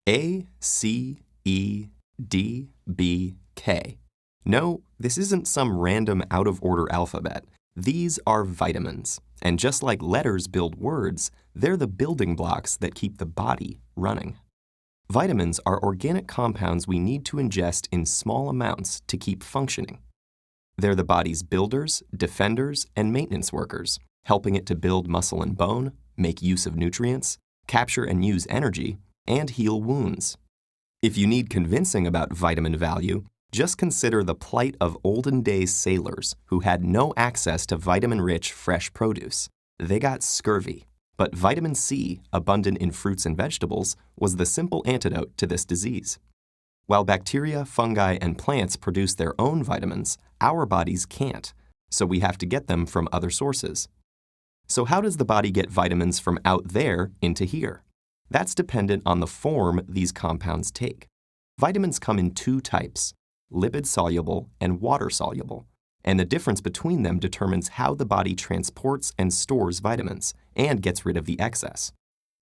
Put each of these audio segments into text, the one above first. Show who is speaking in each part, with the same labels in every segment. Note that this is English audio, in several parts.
Speaker 1: A, C, E, D, B, K. No, this isn't some random out-of-order alphabet. These are vitamins. And just like letters build words, they're the building blocks that keep the body running. Vitamins are organic compounds we need to ingest in small amounts to keep functioning. They're the body's builders, defenders, and maintenance workers, helping it to build muscle and bone, make use of nutrients, capture and use energy, and heal wounds. If you need convincing about vitamin value, just consider the plight of olden-day sailors who had no access to vitamin-rich fresh produce. They got scurvy. But vitamin C, abundant in fruits and vegetables, was the simple antidote to this disease. While bacteria, fungi, and plants produce their own vitamins, our bodies can't, so we have to get them from other sources. So how does the body get vitamins from out there into here? That's dependent on the form these compounds take. Vitamins come in two types, lipid-soluble and water-soluble, and the difference between them determines how the body transports and stores vitamins and gets rid of the excess.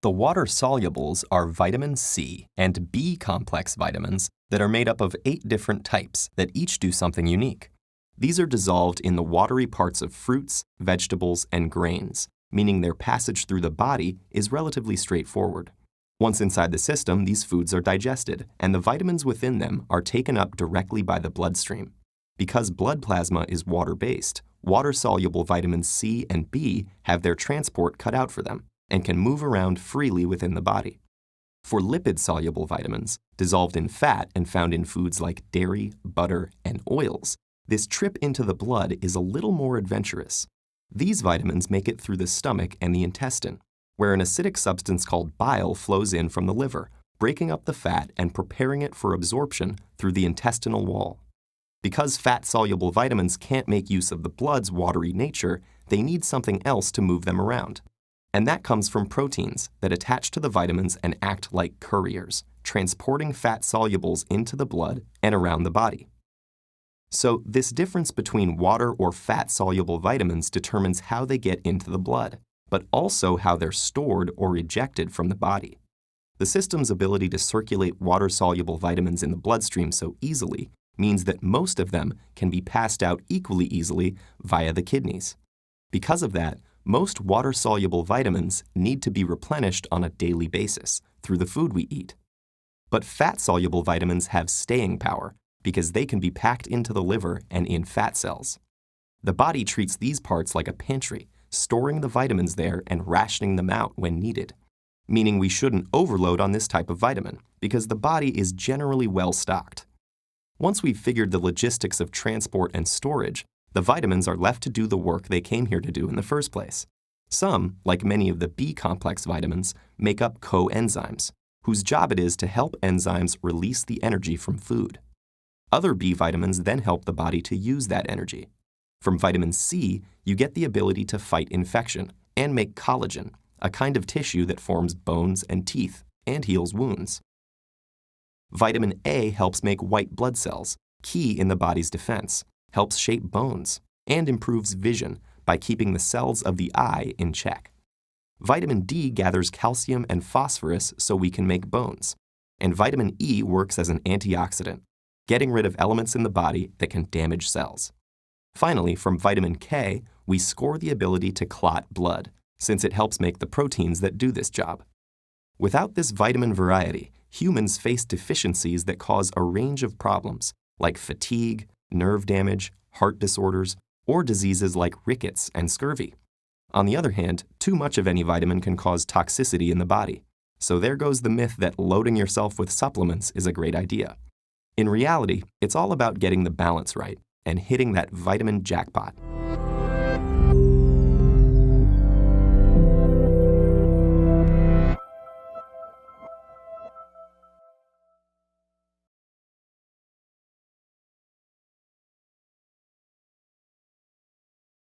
Speaker 1: The water-solubles are vitamin C and B complex vitamins that are made up of 8 different types that each do something unique. These are dissolved in the watery parts of fruits, vegetables, and grains, meaning their passage through the body is relatively straightforward. Once inside the system, these foods are digested, and the vitamins within them are taken up directly by the bloodstream. Because blood plasma is water-based, water-soluble vitamins C and B have their transport cut out for them and can move around freely within the body. For lipid-soluble vitamins, dissolved in fat and found in foods like dairy, butter, and oils, this trip into the blood is a little more adventurous. These vitamins make it through the stomach and the intestine, where an acidic substance called bile flows in from the liver, breaking up the fat and preparing it for absorption through the intestinal wall. Because fat-soluble vitamins can't make use of the blood's watery nature, they need something else to move them around. And that comes from proteins that attach to the vitamins and act like couriers, transporting fat solubles into the blood and around the body. So this difference between water or fat-soluble vitamins determines how they get into the blood, but also how they're stored or ejected from the body. The system's ability to circulate water-soluble vitamins in the bloodstream so easily means that most of them can be passed out equally easily via the kidneys. Because of that, most water-soluble vitamins need to be replenished on a daily basis through the food we eat. But fat-soluble vitamins have staying power because they can be packed into the liver and in fat cells. The body treats these parts like a pantry, storing the vitamins there and rationing them out when needed, meaning we shouldn't overload on this type of vitamin because the body is generally well stocked. Once we've figured the logistics of transport and storage, the vitamins are left to do the work they came here to do in the first place. Some, like many of the B-complex vitamins, make up coenzymes, whose job it is to help enzymes release the energy from food. Other B vitamins then help the body to use that energy. From vitamin C, you get the ability to fight infection and make collagen, a kind of tissue that forms bones and teeth and heals wounds. Vitamin A helps make white blood cells, key in the body's defense, helps shape bones, and improves vision by keeping the cells of the eye in check. Vitamin D gathers calcium and phosphorus so we can make bones, and vitamin E works as an antioxidant, getting rid of elements in the body that can damage cells. Finally, from vitamin K, we score the ability to clot blood, since it helps make the proteins that do this job. Without this vitamin variety, humans face deficiencies that cause a range of problems, like fatigue, nerve damage, heart disorders, or diseases like rickets and scurvy. On the other hand, too much of any vitamin can cause toxicity in the body. So there goes the myth that loading yourself with supplements is a great idea. In reality, it's all about getting the balance right and hitting that vitamin jackpot.